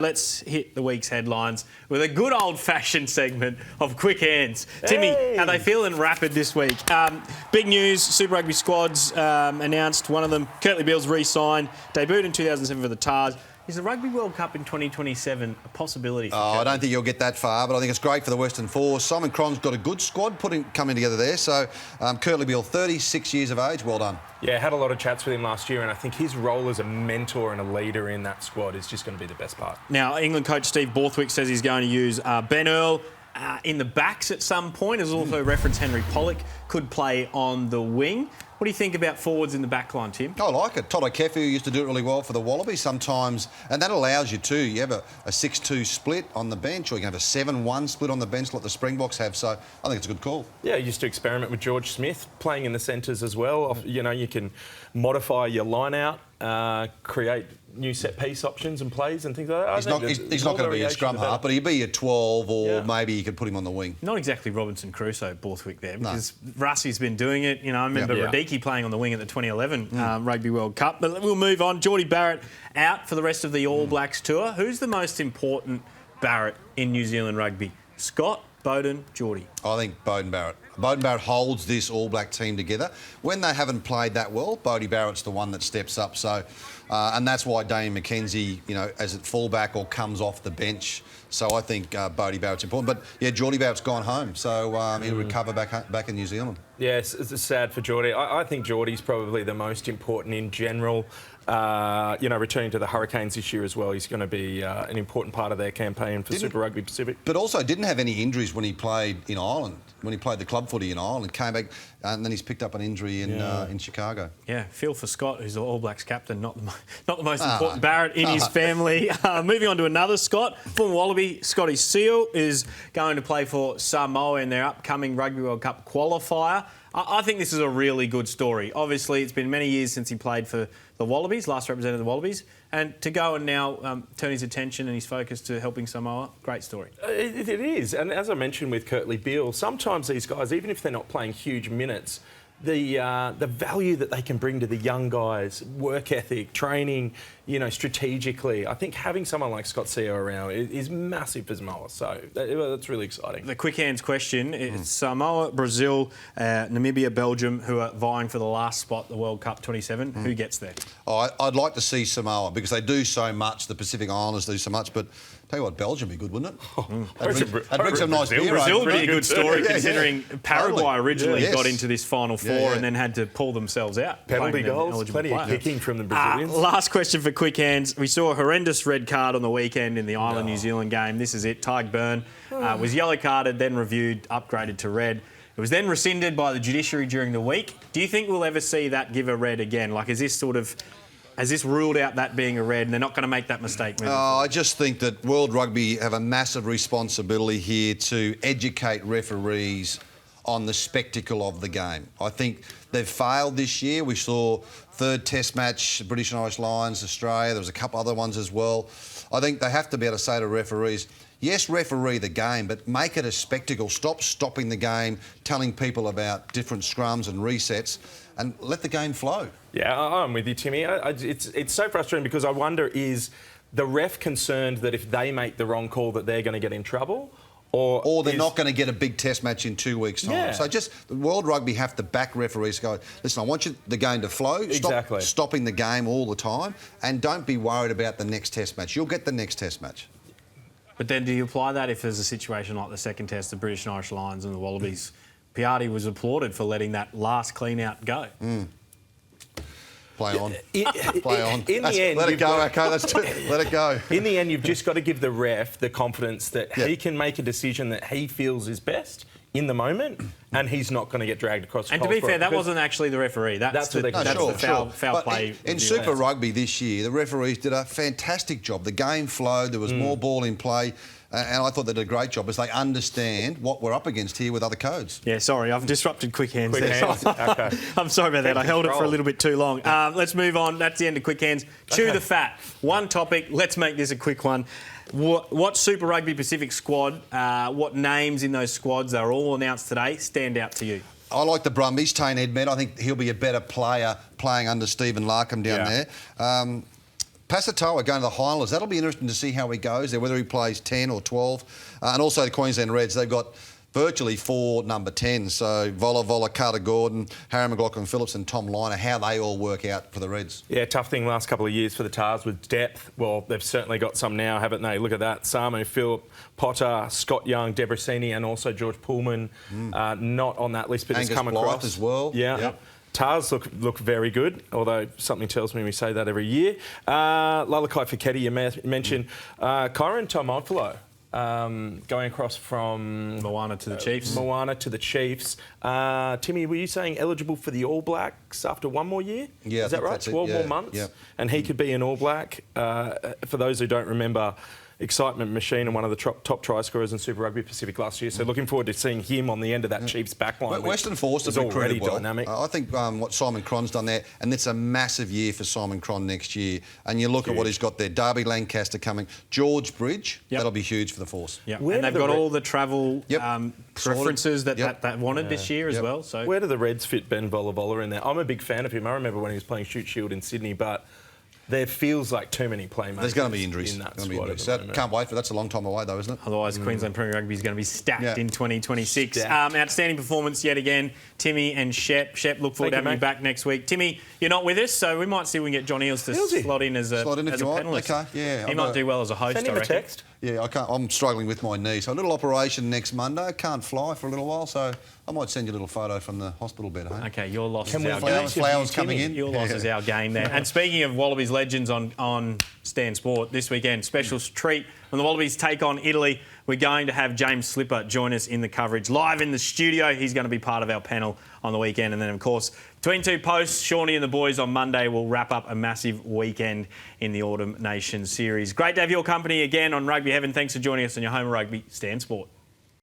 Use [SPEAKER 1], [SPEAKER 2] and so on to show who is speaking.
[SPEAKER 1] Let's hit the week's headlines with a good old-fashioned segment of Quick Hands. Timmy, how they feeling rapid this week? Big news, Super Rugby squads announced. One of them, Kurtley Beale's re-signed, debuted in 2007 for the Tars. Is the Rugby World Cup in 2027 a possibility for
[SPEAKER 2] I don't think you'll get that far, but I think it's great for the Western Force. Simon Cron's got a good squad coming together there. So Kurtley Beale, 36 years of age, well done.
[SPEAKER 3] Yeah, had a lot of chats with him last year, and I think his role as a mentor and a leader in that squad is just going to be the best part.
[SPEAKER 1] Now, England coach Steve Borthwick says he's going to use Ben Earl in the backs at some point. There's also reference Henry Pollock could play on the wing. What do you think about forwards in the back line, Tim?
[SPEAKER 2] I like it. Toto Kefu used to do it really well for the Wallabies sometimes, and that allows you to. You have a 6-2 split on the bench, or you can have a 7-1 split on the bench like the Springboks have, so I think it's a good call.
[SPEAKER 3] Yeah, you used to experiment with George Smith playing in the centres as well. You know, you can modify your line-out, create new set-piece options and plays and things like that.
[SPEAKER 2] He's not going to be a scrum half, but he'd be a 12, or maybe you could put him on the wing.
[SPEAKER 1] Not exactly Robinson Crusoe, Borthwick there, because Russie's been doing it. You know, I remember Radicki playing on the wing at the 2011 Rugby World Cup. But we'll move on. Geordie Barrett out for the rest of the All Blacks tour. Who's the most important Barrett in New Zealand rugby? Scott, Beauden, Geordie?
[SPEAKER 2] I think Beauden Barrett. Beauden Barrett holds this All Black team together. When they haven't played that well, Bodie Barrett's the one that steps up. So, and that's why Damian McKenzie, you know, as a fullback or comes off the bench. So I think Bodie Barrett's important. But yeah, Geordie Barrett's gone home, so he'll recover back in New Zealand.
[SPEAKER 3] Yes, it's sad for Geordie. I think Geordie's probably the most important in general. You know, returning to the Hurricanes this year as well, he's going to be an important part of their campaign for Super Rugby Pacific.
[SPEAKER 2] But also didn't have any injuries when he played in Ireland, when he played the club footy in Ireland, came back, and then he's picked up an injury in Chicago.
[SPEAKER 1] Yeah, feel for Scott, who's the All Blacks captain, not the most important Barrett in his family. Moving on to another Scott, former Wallaby, Scotty Seal, is going to play for Samoa in their upcoming Rugby World Cup qualifier. I think this is a really good story. Obviously, it's been many years since he played for the Wallabies, last represented the Wallabies, and to go and now turn his attention and his focus to helping Samoa, great story.
[SPEAKER 3] It is, and as I mentioned with Kurtley Beale, sometimes these guys, even if they're not playing huge minutes, the value that they can bring to the young guys, work ethic, training, you know, strategically. I think having someone like Scott Seo around is massive for Samoa, so that's really exciting.
[SPEAKER 1] The quick hands question is Samoa, Brazil, Namibia, Belgium, who are vying for the last spot, the World Cup 27. Who gets there?
[SPEAKER 2] Oh, I'd like to see Samoa because they do so much, the Pacific Islanders do so much, but tell you what, Belgium would be good, wouldn't it? That'd bring some nice beer.
[SPEAKER 1] Brazil would be a good story considering Paraguay originally got into this Final Four and then had to pull themselves out.
[SPEAKER 3] Penalty goals, plenty of kicking from the Brazilians.
[SPEAKER 1] Last question for quick hands. We saw a horrendous red card on the weekend in the Ireland-New Zealand game. This is it. Tyg Byrne was yellow carded, then reviewed, upgraded to red. It was then rescinded by the judiciary during the week. Do you think we'll ever see that give a red again? Like, has this ruled out that being a red and they're not going to make that mistake moving forward?
[SPEAKER 2] I just think that World Rugby have a massive responsibility here to educate referees on the spectacle of the game. I think they've failed this year. We saw third test match, British and Irish Lions, Australia. There was a couple other ones as well. I think they have to be able to say to referees, yes, referee the game, but make it a spectacle. Stop stopping the game, telling people about different scrums and resets, and let the game flow.
[SPEAKER 3] Yeah, I'm with you, Timmy. It's so frustrating because I wonder, is the ref concerned that if they make the wrong call that they're going to get in trouble? Or
[SPEAKER 2] they're not going to get a big test match in 2 weeks' time.
[SPEAKER 3] Yeah.
[SPEAKER 2] So just the World Rugby have to back referees to go, listen, I want the game to flow.
[SPEAKER 3] Exactly.
[SPEAKER 2] Stop stopping the game all the time, and don't be worried about the next test match. You'll get the next test match.
[SPEAKER 1] But then do you apply that if there's a situation like the second test, the British and Irish Lions and the Wallabies? Piatti was applauded for letting that last clean-out go.
[SPEAKER 2] Play on. Play on.
[SPEAKER 3] In the end,
[SPEAKER 2] let it go, okay? Let it go.
[SPEAKER 3] In the end, you've just got to give the ref the confidence that he can make a decision that he feels is best in the moment, and he's not going to get dragged across the
[SPEAKER 1] And to be fair, that wasn't actually the referee. That's the foul play.
[SPEAKER 2] In Super Rugby this year, the referees did a fantastic job. The game flowed. There was more ball in play. And I thought they did a great job as they understand what we're up against here with other codes.
[SPEAKER 1] Yeah, sorry, I've disrupted quick hands
[SPEAKER 3] Quick
[SPEAKER 1] there.
[SPEAKER 3] hands. Okay.
[SPEAKER 1] I'm sorry about that. I held it for a little bit too long. Let's move on. That's the end of quick hands. Chew the fat. One topic. Let's make this a quick one. What Super Rugby Pacific squad, what names in those squads are all announced today stand out to you?
[SPEAKER 2] I like the Brumbies, Tane Edmed. I think he'll be a better player playing under Stephen Larkham down there. Pasatoa going to the Highlanders. That'll be interesting to see how he goes there, whether he plays 10 or 12. And also the Queensland Reds, they've got virtually 4 number 10s. So Vola, Carter Gordon, Harry McLaughlin-Phillips and Tom Liner, how they all work out for the Reds.
[SPEAKER 3] Yeah, tough thing last couple of years for the Tars with depth. Well, they've certainly got some now, haven't they? Look at that. Samu, Phillip, Potter, Scott Young, Debrasini and also George Pullman. Not on that list, but
[SPEAKER 2] Angus
[SPEAKER 3] has come
[SPEAKER 2] Blythe
[SPEAKER 3] across.
[SPEAKER 2] as well.
[SPEAKER 3] Yeah.
[SPEAKER 2] Yep.
[SPEAKER 3] Tars look very good, although something tells me we say that every year. Lalakai Feketi, you mentioned. Kyron Tomofolo. Going across from
[SPEAKER 1] Moana to the Chiefs.
[SPEAKER 3] Moana to the Chiefs. Timmy, were you saying eligible for the All Blacks after one more year?
[SPEAKER 2] Yeah,
[SPEAKER 3] is that right? 12 more months?
[SPEAKER 2] Yep.
[SPEAKER 3] And he could be an All Black. For those who don't remember, excitement machine and one of the top try scorers in Super Rugby Pacific last year. So looking forward to seeing him on the end of that Chiefs backline.
[SPEAKER 2] Western Force is
[SPEAKER 3] already
[SPEAKER 2] well.
[SPEAKER 3] dynamic.
[SPEAKER 2] I think what Simon Cron's done there, and it's a massive year for Simon Cron next year. And you look at what he's got there. Derby Lancaster coming. George Bridge, that'll be huge for the Force.
[SPEAKER 1] Yep. And they've got all the travel preferences that wanted this year as well. So
[SPEAKER 3] where do the Reds fit Ben Volavola in there? I'm a big fan of him. I remember when he was playing Shoot Shield in Sydney, but there feels like too many playmakers.
[SPEAKER 2] There's going to be injuries.
[SPEAKER 3] In that squad
[SPEAKER 2] Can't wait for that's a long time away though, isn't it?
[SPEAKER 1] Otherwise, Queensland Premier Rugby is going to be stacked in 2026. Outstanding performance yet again, Timmy and Shep. Shep, look forward to having you back next week. Timmy, you're not with us, so we might see if we can get John Eales to slot in as a panellist.
[SPEAKER 2] Okay, yeah.
[SPEAKER 1] He might do well as a host,
[SPEAKER 3] Send him
[SPEAKER 1] I reckon.
[SPEAKER 3] a text.
[SPEAKER 2] Yeah, I'm struggling with my knee, so a little operation next Monday. Can't fly for a little while, so I might send you a little photo from the hospital bed. Hey?
[SPEAKER 1] Okay, your loss is our game.
[SPEAKER 2] Flowers coming in.
[SPEAKER 1] Your loss is our game there. And speaking of Wallabies legends on Stan Sport this weekend, special treat when the Wallabies take on Italy. We're going to have James Slipper join us in the coverage live in the studio. He's going to be part of our panel on the weekend. And then, of course, between two posts, Shawnee and the boys on Monday will wrap up a massive weekend in the Autumn Nation series. Great to have your company again on Rugby Heaven. Thanks for joining us on your home of rugby, Stan Sport.